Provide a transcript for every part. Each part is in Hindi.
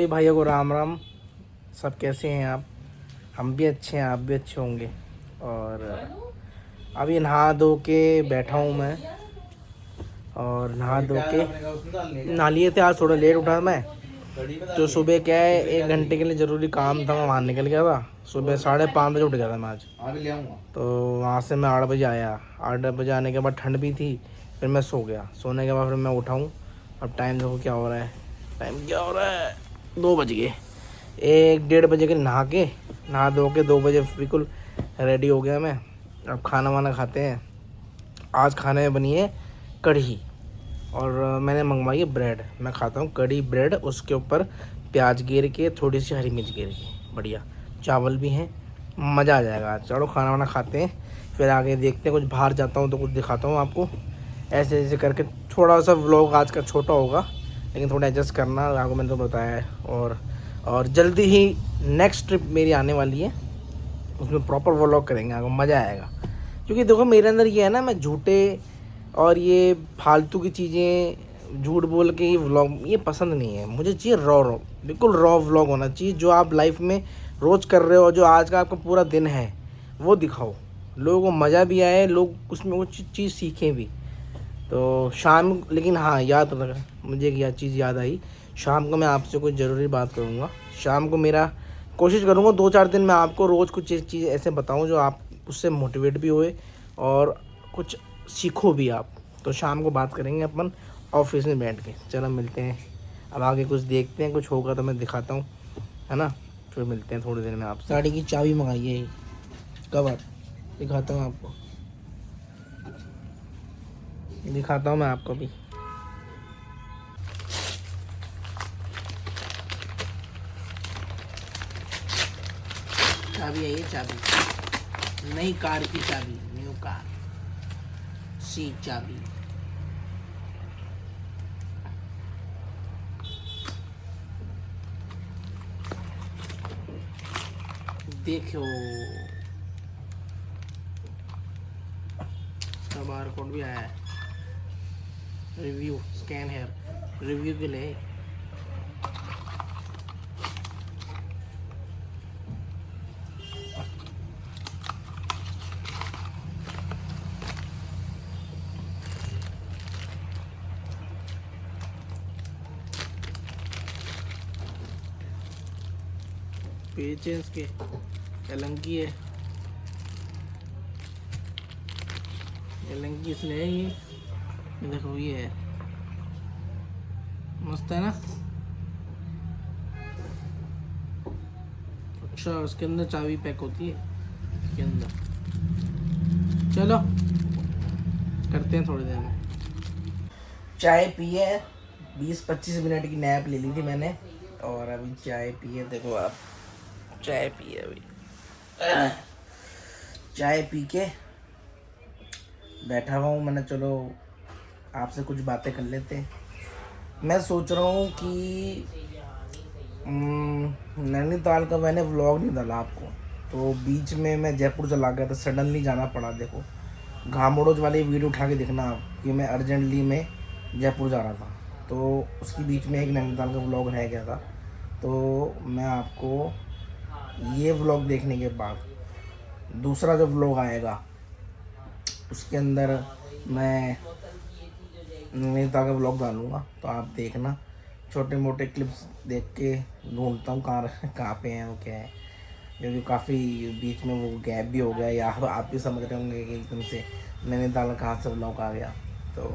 सभी भाइयों को राम राम। सब कैसे हैं आप? हम भी अच्छे हैं, आप भी अच्छे होंगे। और अभी नहा धो के बैठा हूँ मैं, और नहा धो के नहा लिए थे। आज थोड़ा लेट उठा मैं, तो सुबह क्या है 1 घंटे के लिए ज़रूरी काम था, मैं वहाँ निकल गया था। सुबह 5:30 बजे उठ गया था मैं आज। तो वहाँ से मैं 8 बजे आया। 8 बजे आने के बाद ठंड भी थी, फिर मैं सो गया। सोने के बाद फिर मैं उठा हूँ। अब टाइम देखो क्या हो रहा है, 2 बज गए। 1-1:30 बजे के नहा धो के 2 बजे बिल्कुल रेडी हो गया मैं। अब खाना वाना खाते हैं। आज खाने में बनी है कढ़ी, और मैंने मंगवाई है ब्रेड। मैं खाता हूँ कढ़ी ब्रेड, उसके ऊपर प्याज गिर के, थोड़ी सी हरी मिर्च गिर के, बढ़िया। चावल भी हैं, मज़ा आ जाएगा आज। चलो खाना वाना खाते हैं, फिर आगे देखते हैं। कुछ बाहर जाता हूँ तो कुछ दिखाता हूँ आपको। ऐसे ऐसे करके थोड़ा सा व्लॉग आज का छोटा होगा, लेकिन थोड़ा एडजस्ट करना, आपको मैंने तो बताया है। और जल्दी ही नेक्स्ट ट्रिप मेरी आने वाली है, उसमें प्रॉपर व्लॉग करेंगे, आपको मज़ा आएगा। क्योंकि देखो मेरे अंदर ये है ना, मैं झूठे और ये फालतू की चीज़ें झूठ बोल के ये व्लॉग ये पसंद नहीं है मुझे। चाहिए रॉ बिल्कुल रॉ व्लॉग होना चाहिए। जो आप लाइफ में रोज़ कर रहे हो, जो आज का आपका पूरा दिन है, वो दिखाओ, लोगों को मज़ा भी आए, लोग उसमें कुछ चीज़ सीखें भी। तो शाम, लेकिन हाँ याद रखा, मुझे एक चीज़ याद आई, शाम को मैं आपसे कुछ ज़रूरी बात करूँगा। शाम को मेरा कोशिश करूँगा 2-4 दिन में आपको रोज़ कुछ चीज़ ऐसे बताऊँ जो आप उससे मोटिवेट भी होए और कुछ सीखो भी आप। तो शाम को बात करेंगे अपन ऑफिस में बैठ के। चलो मिलते हैं, अब आगे कुछ देखते हैं, कुछ होगा तो मैं दिखाता हूँ, है ना। फिर मिलते हैं थोड़ी देर में आपसे। गाड़ी की चाबी मंगाई है, कवर दिखाता हूँ आपको, दिखाता हूँ मैं आपको भी। चाबी है ये, चाबी नई कार की चाबी, न्यू कार सीट चाबी। देखो बार कोड भी आया है, रिव्यू स्कैन है, रिव्यू के लिए। पेचेंस के एलंकी है, एलंकी इसलिए है ये देखो, ये है मस्त है ना। अच्छा उसके अंदर चाबी पैक होती है इसके अंदर। चलो करते हैं थोड़ी देर में। चाय पिए, 20-25 मिनट की नैप ले ली थी मैंने, और अभी चाय पिए। देखो आप, चाय पिए, अभी चाय पी के बैठा हुआ हूँ मैंने। चलो आपसे कुछ बातें कर लेते हैं। मैं सोच रहा हूँ कि नैनीताल का मैंने व्लॉग नहीं डाला आपको, तो बीच में मैं जयपुर चला गया था, सडनली जाना पड़ा। देखो घामोड़ोज वाली वीडियो उठा के देखना आप, कि मैं अर्जेंटली में जयपुर जा रहा था, तो उसकी बीच में एक नैनीताल का व्लॉग रह गया था। तो मैं आपको ये व्लॉग देखने के बाद दूसरा जो व्लॉग आएगा, उसके अंदर मैं नैनीताल का व्लॉग डालूँगा, तो आप देखना। छोटे मोटे क्लिप्स देख के ढूंढता हूँ कहाँ पे हैं वो, क्या है, क्योंकि काफ़ी बीच में वो गैप भी हो गया, या आप भी समझ रहे होंगे कि एकदम से नैनीताल कहाँ से व्लॉग आ गया। तो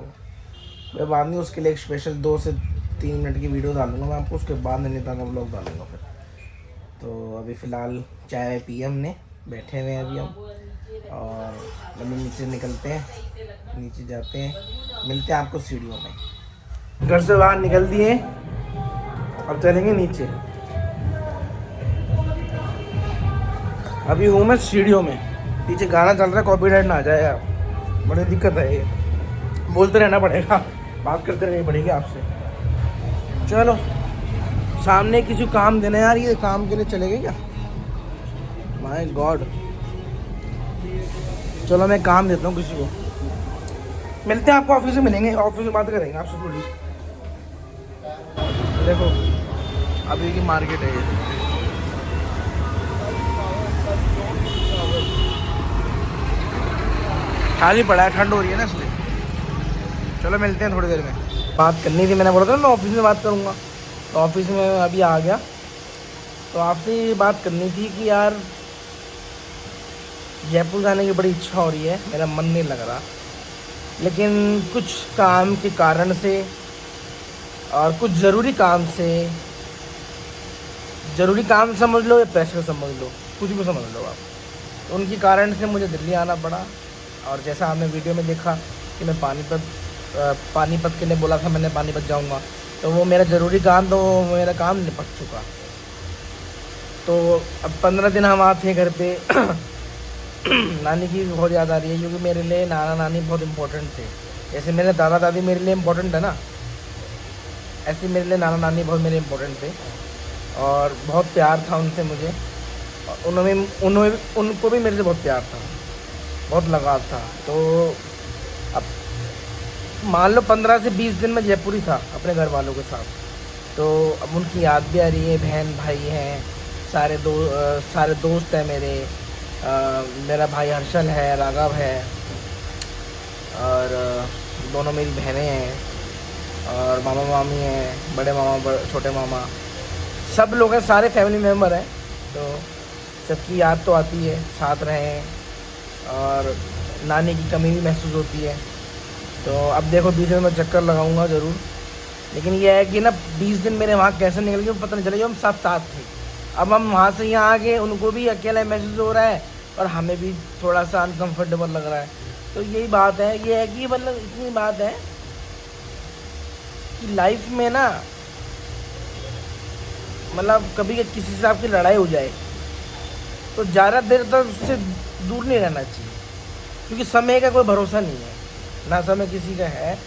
मैं बाद में उसके लिए एक स्पेशल 2 से 3 मिनट की वीडियो डालूँगा मैं आपको, उसके बाद नैनीताल का व्लॉग डालूँगा फिर। तो अभी फ़िलहाल चाय पी हमने, बैठे हुए हैं अभी हम, और अभी नीचे निकलते हैं, नीचे जाते हैं, मिलते हैं आपको सीढ़ियों में। घर से बाहर निकल दिए, अब चलेंगे नीचे। अभी हूँ मैं सीढ़ियों में, पीछे गाना चल रहा है, कॉपीराइट ना आ जाए यार, बड़ी दिक्कत है ये। बोलते रहना पड़ेगा, बात करते रहनी पड़ेगी आपसे। चलो सामने किसी को काम देना यार, ये काम के लिए चले गए क्या? माय गॉड, चलो मैं काम देता हूँ किसी को। मिलते हैं आपको ऑफिस में, मिलेंगे ऑफिस में, बात करेंगे आपसे थोड़ी। देखो अभी की मार्केट है ये। खाली पड़ा है, ठंड हो रही है ना इसलिए। चलो मिलते हैं थोड़ी देर में। बात करनी थी, मैंने बोला था मैं ऑफिस में बात करूँगा, तो ऑफिस में अभी आ गया। तो आपसे ये बात करनी थी कि यार जयपुर जाने की बड़ी इच्छा हो रही है, मेरा मन नहीं लग रहा, लेकिन कुछ काम के कारण से और कुछ ज़रूरी काम से, ज़रूरी काम समझ लो या प्रेशर समझ लो, कुछ भी समझ लो आप, तो उनके कारण से मुझे दिल्ली आना पड़ा। और जैसा आपने वीडियो में देखा कि मैं पानीपत के लिए बोला था, मैंने पानीपत जाऊंगा, तो वो मेरा ज़रूरी काम, तो मेरा काम निपट चुका। तो अब 15 दिन हम आते हैं घर पे। नानी की बहुत याद आ रही है, क्योंकि मेरे लिए नाना नानी बहुत इम्पोर्टेंट थे। जैसे मेरे दादा दादी मेरे लिए इम्पोर्टेंट है ना, ऐसे मेरे लिए नाना नानी बहुत मेरे इम्पोर्टेंट थे, और बहुत प्यार था उनसे मुझे। और उनको भी मेरे से बहुत प्यार था, बहुत लगाव था। तो अब मान लो 15 से 20 दिन में जयपुर ही था अपने घर वालों के साथ, तो अब उनकी याद भी आ रही है। बहन भाई हैं, सारे दोस्त हैं मेरे। मेरा भाई हर्षल है, राघव है, और दोनों मेरी बहनें हैं, और मामा मामी हैं, बड़े मामा छोटे मामा, सब लोग हैं, सारे फैमिली मेम्बर हैं। तो सबकी याद तो आती है, साथ रहें, और नानी की कमी भी महसूस होती है। तो अब देखो 20 दिन में चक्कर लगाऊंगा ज़रूर, लेकिन यह है कि ना 20 दिन मेरे वहाँ कैसे निकल गए पता नहीं चला, हम सब साथ थे। अब हम वहाँ से यहाँ आ गए, उनको भी अकेला महसूस हो रहा है और हमें भी थोड़ा सा अनकंफर्टेबल लग रहा है। तो यही बात है, ये है कि मतलब इतनी बात है कि लाइफ में ना, मतलब कभी किसी से आपकी लड़ाई हो जाए तो ज़्यादा देर तक उससे दूर नहीं रहना चाहिए, क्योंकि समय का कोई भरोसा नहीं है, ना समय किसी का है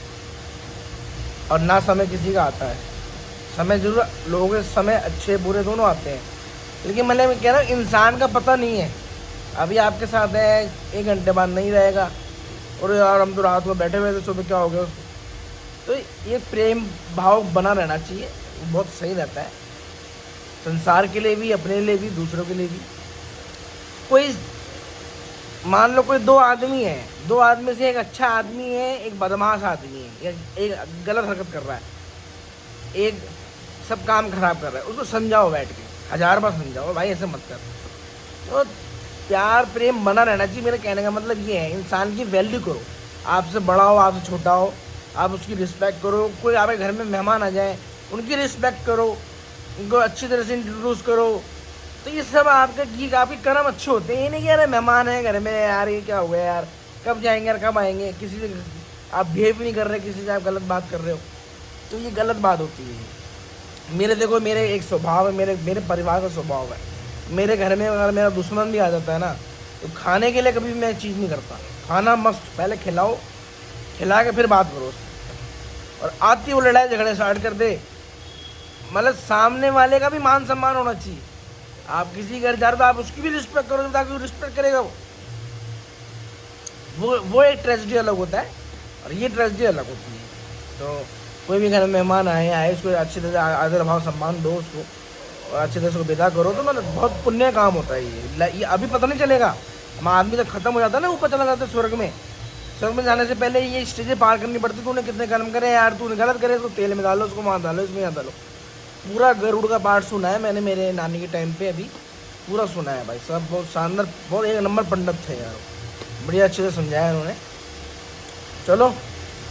और ना समय किसी का आता है। समय जरूर लोगों के समय अच्छे बुरे दोनों आते हैं, लेकिन मैं कह रहा हूँ इंसान का पता नहीं है, अभी आपके साथ है 1 घंटे बाद नहीं रहेगा, और यार हम तो रात को बैठे हुए थे, सुबह क्या हो गया उसको। तो ये प्रेम भाव बना रहना चाहिए, बहुत सही रहता है, संसार के लिए भी, अपने लिए भी, दूसरों के लिए भी। कोई मान लो कोई 2 आदमी है, 2 आदमी से एक अच्छा आदमी है, एक बदमाश आदमी है, एक गलत हरकत कर रहा है, एक सब काम खराब कर रहा है, उसको समझाओ बैठ के, 1000 बार समझाओ भाई ऐसे मत कर। तो प्यार प्रेम बना रहना चाहिए। मेरे कहने का मतलब ये है, इंसान की वैल्यू करो, आपसे बड़ा हो आपसे छोटा हो, आप उसकी रिस्पेक्ट करो। कोई आपके घर में मेहमान आ जाए, उनकी रिस्पेक्ट करो, उनको अच्छी तरह से इंट्रोड्यूस करो। तो ये सब आपके कर्म अच्छे होते हैं। ये नहीं कि यार मेहमान है घर में, यार ये क्या हो गया यार, कब जाएंगे यार, कब आएंगे, किसी से आप बिहेव नहीं कर रहे, किसी से आप गलत बात कर रहे हो, तो ये गलत बात होती है। मेरे एक स्वभाव है, मेरे परिवार का स्वभाव है, मेरे घर में अगर मेरा दुश्मन भी आ जाता है ना, तो खाने के लिए कभी भी मैं चीज़ नहीं करता। खाना मस्त, पहले खिलाओ, खिला के फिर बात करो उससे। और आती वो लड़ाई झगड़े स्टार्ट कर दे, मतलब सामने वाले का भी मान सम्मान होना चाहिए। आप किसी घर जा रहे हो तो आप उसकी भी रिस्पेक्ट करो, ताकि वो रिस्पेक्ट करेगा। वो एक ट्रेजेडी अलग होता है और ये ट्रेजेडी अलग होती है। तो कोई भी घर में मेहमान आए उसको अच्छी तरह आदर भाव सम्मान दो उसको, और अच्छी तरह से उसको विदा करो, तो मतलब बहुत पुण्य काम होता है ये अभी पता नहीं चलेगा। हम आदमी जब खत्म हो जाता है ना, ऊपर चला जाता है स्वर्ग में जाने से पहले ये स्टेजें पार करनी पड़ती। तूने कितने कर्म करे यार, तूने गलत करे, उसको तेल में डालो, उसको वहाँ डालो, इसमें यहाँ डालो। पूरा गरुड़ का पाठ सुना है मैंने मेरे नानी के टाइम पे, अभी पूरा सुना है भाई साहब, बहुत शानदार, बहुत 1 नंबर पंडित थे यार, बढ़िया अच्छे से समझाया उन्होंने। चलो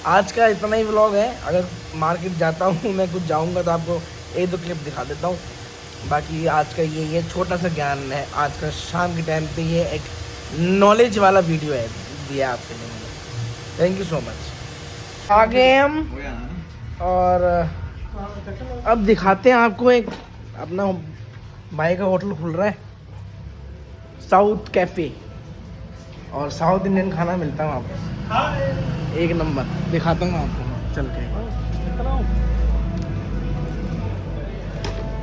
आज का इतना ही व्लॉग है। अगर मार्केट जाता हूँ मैं, कुछ जाऊँगा तो आपको 1-2 क्लिप दिखा देता हूँ। बाकी आज का ये छोटा सा ज्ञान है, आज का शाम के टाइम पे ये एक नॉलेज वाला वीडियो है, दिया आपके लिए मैंने। Thank you so much. आ गए हम, और अब दिखाते हैं आपको, एक अपना भाई का होटल खुल रहा है, साउथ कैफ़े, और साउथ इंडियन खाना मिलता है वहाँ पर, 1 नंबर। दिखाता हूँ आपको चल के।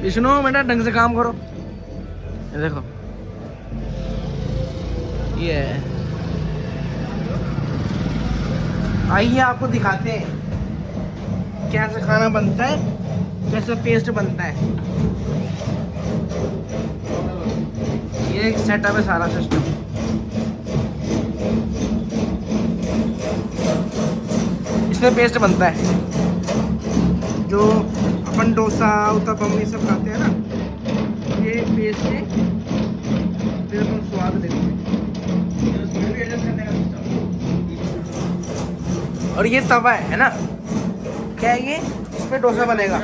विष्णु बेटा ढंग से काम करो, ये देखो ये है। आइए आपको दिखाते हैं कैसे खाना बनता है कैसा पेस्ट बनता है। ये एक सेटअप है सारा सिस्टम। इसमें पेस्ट बनता है जो अपन डोसा उत्तपम ये सब खाते हैं ना, ये पेस्ट है, फिर अपन स्वाद लेते हैं। और ये तवा है ना, क्या है ये, इसमें डोसा बनेगा।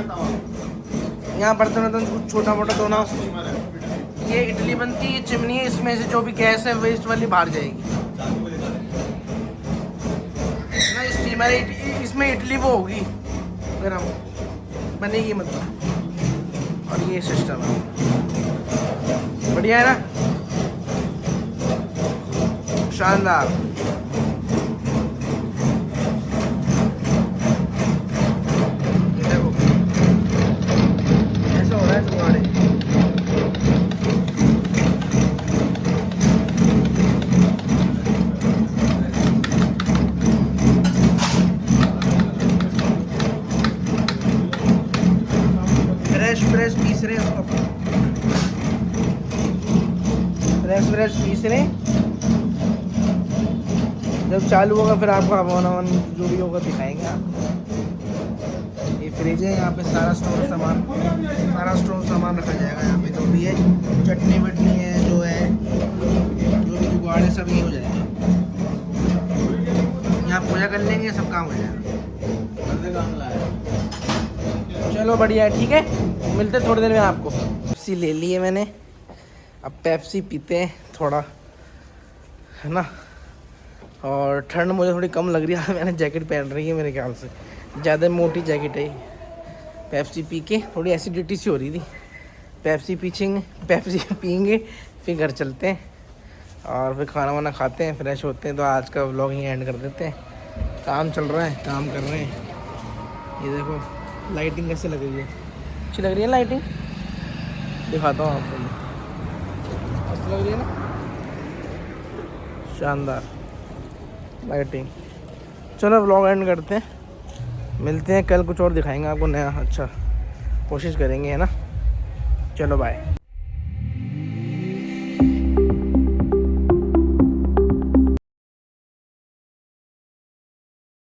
यहाँ बर्तन वर्तन कुछ छोटा मोटा धोना। ये इडली बनती है, चिमनी है, इसमें से जो भी गैस है वेस्ट वाली बाहर जाएगी ना। स्टीमर इसमें इडली वो होगी गरम बनेगी मतलब। और ये सिस्टम है, बढ़िया है ना, शानदार। देखो ऐसा हो रहा है तुम्हारे। फ्रेश पीस रहे उसको, फ्रेश पीस रहे। जब चालू होगा फिर आपको हवन जो भी होगा दिखाएंगे आपको। ये फ्रिज है, यहाँ पे सारा स्टोर सामान रखा जाएगा। यहाँ पे जो भी है चटनी वटनी है, जो है जो भी जुगाड़ है सब ये हो जाएगा। यहाँ पूजा कर लेंगे, सब काम हो जाएगा। चलो बढ़िया है, ठीक है, मिलते थोड़ी देर में आपको। पेप्सी ले ली है मैंने, अब पेप्सी पीते हैं थोड़ा, है ना। और ठंड मुझे थोड़ी कम लग रही है, मैंने जैकेट पहन रही है मेरे ख्याल से, ज़्यादा मोटी जैकेट है। पेप्सी पी के थोड़ी एसिडिटी सी हो रही थी। पेप्सी पियेंगे फिर घर चलते हैं और फिर खाना वाना खाते हैं, फ्रेश होते हैं। तो आज का व्लॉग ही एंड कर देते हैं। काम चल रहा है, काम कर रहे हैं। ये देखो लाइटिंग कैसे लग रही है, अच्छी लग रही है लाइटिंग, दिखाता हूँ आपको। अच्छी लग रही है ना, शानदार लाइटिंग। चलो व्लॉग एंड करते हैं, मिलते हैं कल, कुछ और दिखाएंगे आपको नया। अच्छा कोशिश करेंगे, है ना। चलो बाय।